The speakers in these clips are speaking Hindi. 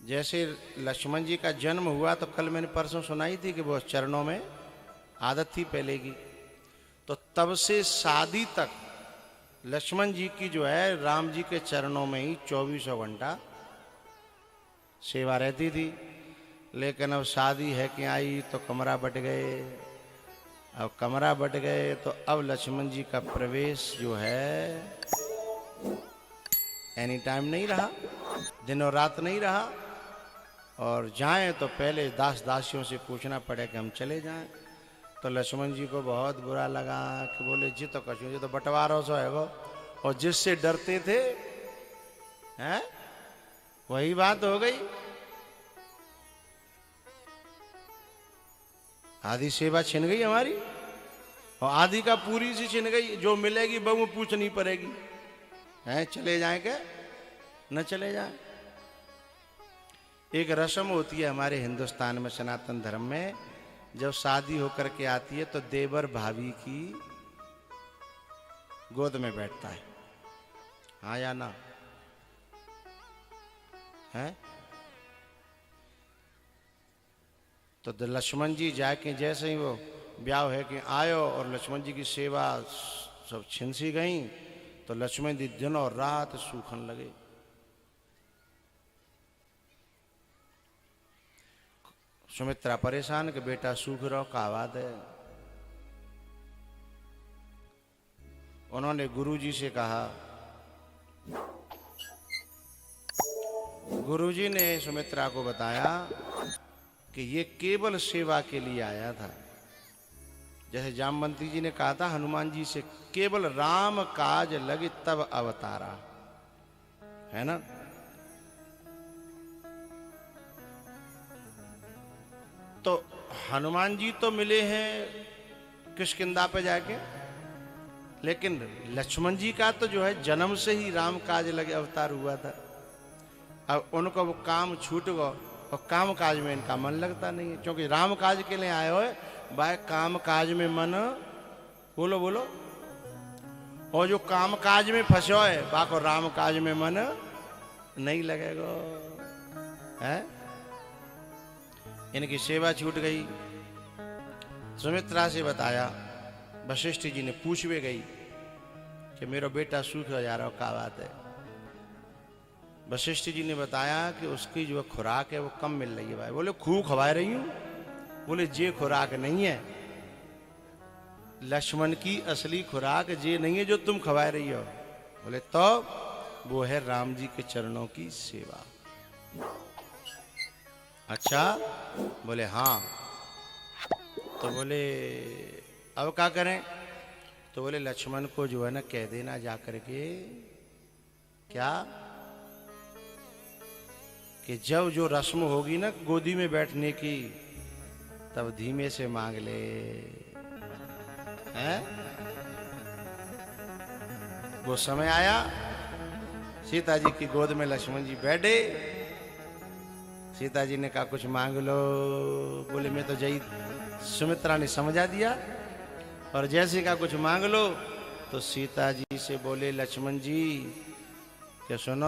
जैसे लक्ष्मण जी का जन्म हुआ तो कल मैंने परसों सुनाई थी कि वो चरणों में आदत थी पहले की, तो तब से शादी तक लक्ष्मण जी की जो है राम जी के चरणों में ही 24 घंटा सेवा रहती थी। लेकिन अब शादी है कि आई तो कमरा बट गए, अब कमरा बट गए तो अब लक्ष्मण जी का प्रवेश जो है एनी टाइम नहीं रहा, दिन और रात नहीं रहा। और जाएं तो पहले दास दासियों से पूछना पड़े कि हम चले जाएं। तो लक्ष्मण जी को बहुत बुरा लगा कि बोले जी तो कछू जी तो बंटवारो सो है वो, और जिससे डरते थे हैं वही बात हो गई। आधी सेवा छिन गई हमारी और आधी का पूरी सी छिन गई। जो मिलेगी बहु पूछनी पड़ेगी, हैं चले जाएं क्या न चले जाएं। एक रस्म होती है हमारे हिंदुस्तान में सनातन धर्म में, जब शादी होकर के आती है तो देवर भाभी की गोद में बैठता है, हाँ या ना है। तो लक्ष्मण जी जाके जैसे ही वो ब्याह है कि आयो और लक्ष्मण जी की सेवा सब छिन सी गई, तो लक्ष्मण जी दिन और रात सूखन लगे। सुमित्रा परेशान कि बेटा सूख रहो का बात है। उन्होंने गुरुजी से कहा, गुरुजी ने सुमित्रा को बताया कि ये केवल सेवा के लिए आया था। जैसे जामवंती जी ने कहा था हनुमान जी से, केवल राम काज लगे तब अवतारा, है ना। तो हनुमान जी तो मिले हैं किष्किंधा पे जाके, लेकिन लक्ष्मण जी का तो जो है जन्म से ही राम काज लगे अवतार हुआ था। अब उनको वो काम छूट गया और काम काज में इनका मन लगता नहीं है, क्योंकि राम काज के लिए आए हो भाई, काम काज में मन बोलो बोलो, और जो काम काज में फंसो है बाको राम काज में मन नहीं लगेगा है। इनकी सेवा छूट गई। सुमित्रा से बताया, वशिष्ठ जी ने पूछवे गई कि मेरा बेटा सूख जा रहा क्या बात है। वशिष्ठ जी ने बताया कि उसकी जो खुराक है वो कम मिल रही है भाई। बोले खूब खवा रही हूं, बोले जे खुराक नहीं है, लक्ष्मण की असली खुराक जे नहीं है जो तुम खवा रही हो। बोले तो वो है राम जी के चरणों की सेवा। अच्छा, बोले हाँ। तो बोले अब क्या करें। तो बोले लक्ष्मण को जो है ना कह देना जा करके क्या कि जब जो रस्म होगी ना गोदी में बैठने की तब धीमे से मांग ले, हैं। वो समय आया, सीता जी की गोद में लक्ष्मण जी बैठे। सीता जी ने कहा कुछ मांग लो। बोले मैं तो जई। सुमित्रा ने समझा दिया और जैसे कहा कुछ मांग लो तो सीता जी से बोले लक्ष्मण जी कि सुनो,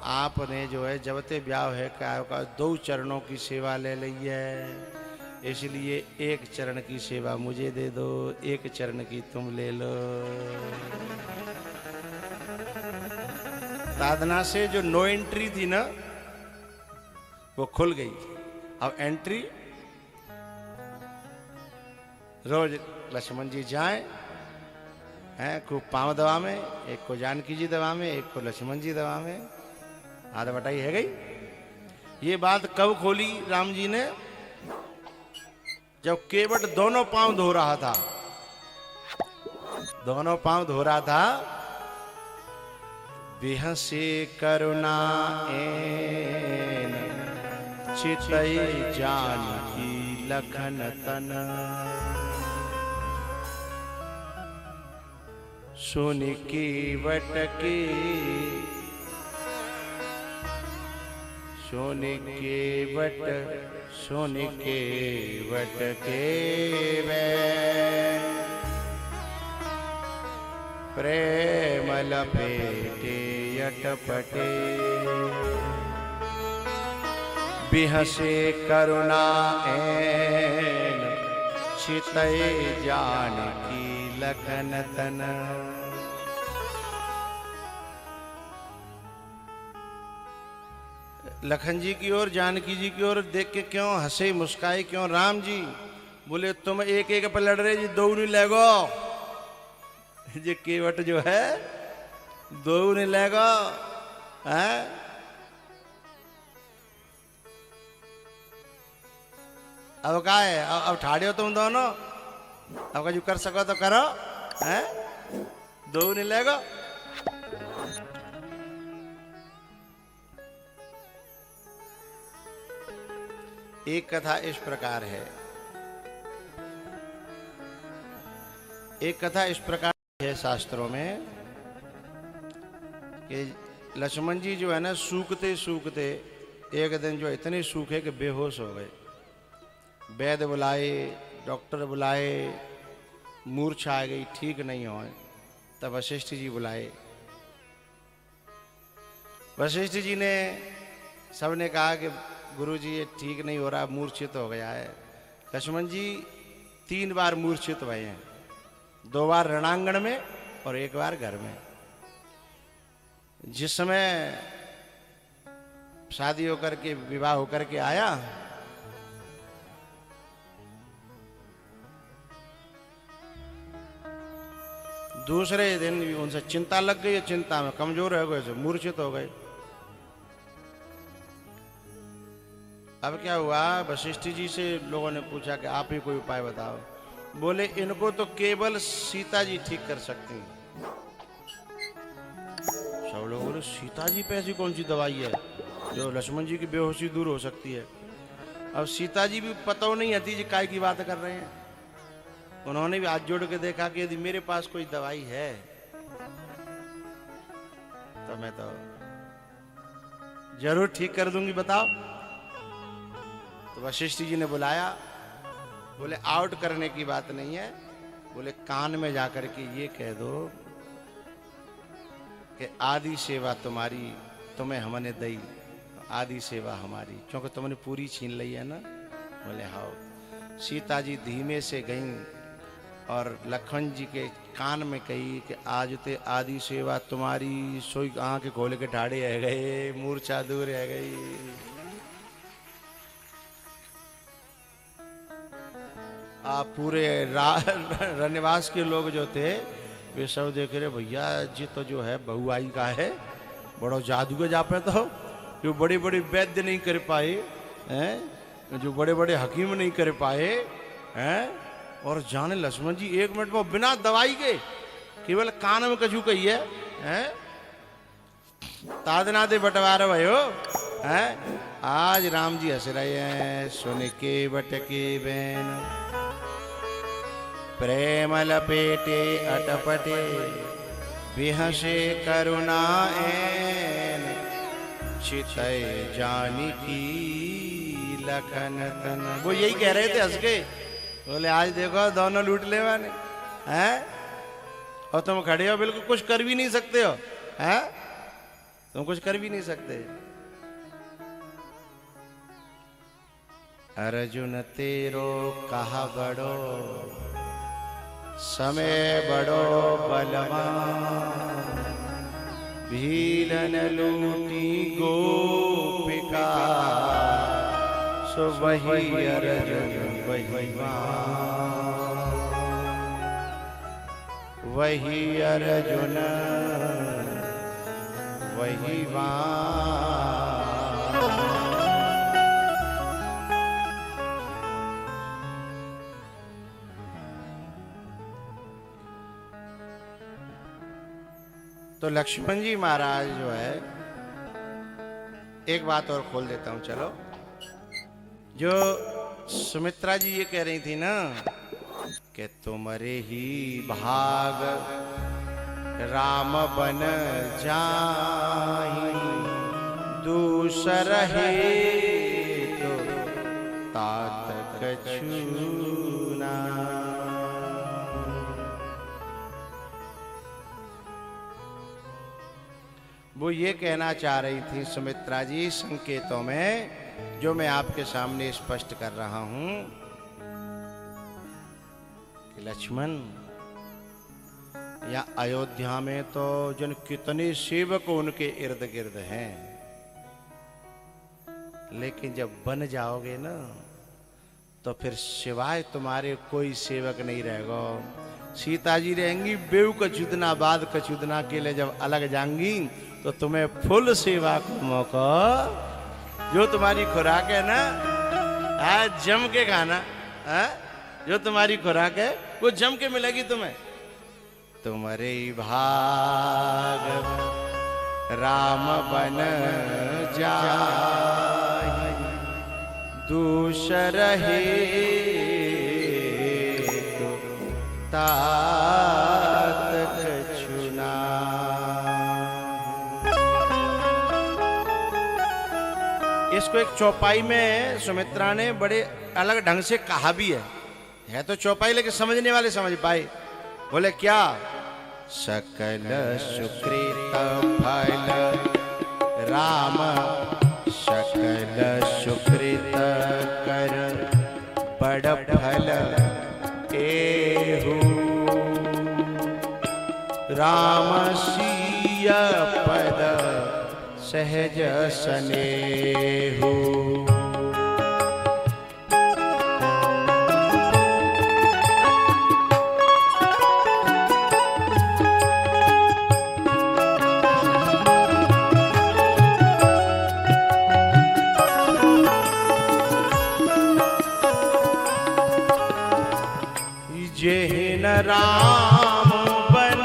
आपने जो है जबते ब्याह है का 2 चरणों की सेवा ले ली है, इसलिए 1 चरण की सेवा मुझे दे दो, 1 चरण की तुम ले लो। साधना से जो नो एंट्री थी ना वो खुल गई। अब एंट्री रोज लक्ष्मण जी जाए हैं, खूब पांव दवा में, एक को जानकी जी दवा में, एक को लक्ष्मण जी दवा में, आधा बटाई है गई। ये बात कब खोली राम जी ने, जब केवट दोनों पांव धो रहा था, दोनों पांव धो रहा था। बेहसे करुणा एन चितई जानकी लखन तन, सुन के वटके सुन के वटके वे प्रेम लपेटे अटपटे। बिहसे करुणा ऐन छितय जानकी लखन तन। लखन जी की ओर, जानकी जी की ओर देख के क्यों हंसे मुस्काए क्यों राम जी? बोले तुम एक एक पर लड़ रहे जी, दो नहीं लगो। ये केवट जो है दो नहीं लगो है। अब क्या है, अब ठाड़े हो तुम दोनों, अब जो कर सको तो करो हैं, दो नहीं लगो। एक कथा इस प्रकार है, एक कथा इस प्रकार है शास्त्रों में कि लक्ष्मण जी जो है ना सूखते सूखते एक दिन जो इतने सूखे कि बेहोश हो गए। वैद्य बुलाए, डॉक्टर बुलाए, मूर्छा आ गई, ठीक नहीं हो। तब वशिष्ठ जी बुलाए। वशिष्ठ जी ने सबने कहा कि गुरु जी ये ठीक नहीं हो रहा, मूर्छित हो गया है। लक्ष्मण जी 3 बार मूर्छित हुए हैं, 2 बार रणांगण में और 1 बार घर में। जिस समय शादी होकर के विवाह होकर के आया, दूसरे दिन भी उनसे चिंता लग गई, चिंता में कमजोर हो गए, मूर्छित हो गए। अब क्या हुआ, वशिष्ठ जी से लोगों ने पूछा कि आप ही कोई उपाय बताओ। बोले इनको तो केवल सीता जी ठीक कर सकती हैं। सब लोग बोले सीता जी पे ऐसी कौन सी दवाई है जो लक्ष्मण जी की बेहोशी दूर हो सकती है? अब सीता जी भी पता नहीं आती जी काय की बात कर रहे हैं। उन्होंने भी हाथ जोड़ के देखा कि यदि मेरे पास कोई दवाई है तो मैं तो जरूर ठीक कर दूंगी, बताओ। तो वशिष्ठ जी ने बुलाया। बोले आउट करने की बात नहीं है, बोले कान में जाकर के ये कह दो कि आदि सेवा तुम्हारी तुम्हें हमने दई, आदि सेवा हमारी, क्योंकि तुमने पूरी छीन ली है ना। बोले हाँ। सीता जी धीमे से गईं और लखन जी के कान में कही कि आज ते आदि सेवा तुम्हारी, सोई आंख खोल के ठाड़े रह गए, मूर्छा दूर रह गई। पूरे रनिवास के लोग जो थे वे सब देख रहे, भैया जी तो जो है बहु आई का है, बड़ो जादू के जापे तो जो बड़े बड़े वैद्य नहीं कर पाए हैं, जो बड़े बड़े हकीम नहीं कर पाए हैं, और जाने लक्ष्मण जी 1 मिनट में बिना दवाई के केवल कान में कछु कही है तादनादे बंटवारा भयो हैं। आज राम जी हंस रहे हैं, सुन के बटके बैन प्रेम लपेटे अटपटे, बिहसे करुणा ऐन छितय जानकी लखन तन। वो यही कह रहे थे हंस के। बोले आज देखो दोनों लूट ले मैंने हैं, और तुम खड़े हो बिल्कुल कुछ कर भी नहीं सकते हो हैं, तुम कुछ कर भी नहीं सकते। अर्जुन तेरो कहा बड़ो, समय बड़ो बलवान, भीलन लूटी गोपिका, सो वही अर्जुन वही वही अर्जुन वही तो लक्ष्मण जी महाराज जो है, एक बात और खोल देता हूं चलो। जो सुमित्रा जी ये कह रही थी ना कि तुम्हारे ही भाग राम बन जाहि, दूसर है तो तात कछु ना। वो ये कहना चाह रही थी सुमित्रा जी संकेतों में जो मैं आपके सामने स्पष्ट कर रहा हूं कि लक्ष्मण, या अयोध्या में तो जन कितने सेवक उनके इर्द गिर्द हैं, लेकिन जब बन जाओगे ना तो फिर सिवाय तुम्हारे कोई सेवक नहीं रहेगा। सीता जी रहेंगी बेऊ कचुदना बाद कचुदना के लिए जब अलग जाएंगी तो तुम्हें फुल सेवा का मौका, जो तुम्हारी खुराक है ना, आज जम के खाना, जो तुम्हारी खुराक है वो जम के मिलेगी तुम्हें। तुम्हारे भाग राम बन जाए, दूसर हे तात कछुना। इसको एक चौपाई में सुमित्रा ने बड़े अलग ढंग से कहा भी है तो चौपाई, लेकिन समझने वाले समझ पाए। बोले क्या? सकल सुकृत फल राम, सकल सुकृत कर बड़ फल एहु, राम सिय पद सहज सनेहु। जेहिन राम बन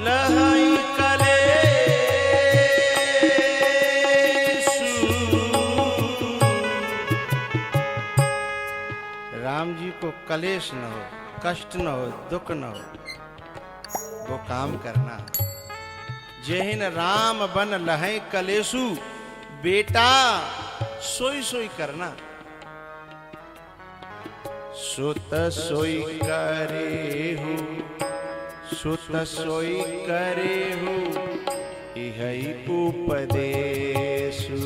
लहई कलेसु। राम जी को कलेश न हो, कष्ट न हो, दुख न हो, वो काम करना। जेहिन राम बन लहई कलेसु, बेटा सोई सोई करना। सुत सोई करेहु, सुत सोई करेहु, इहै उपदेशु।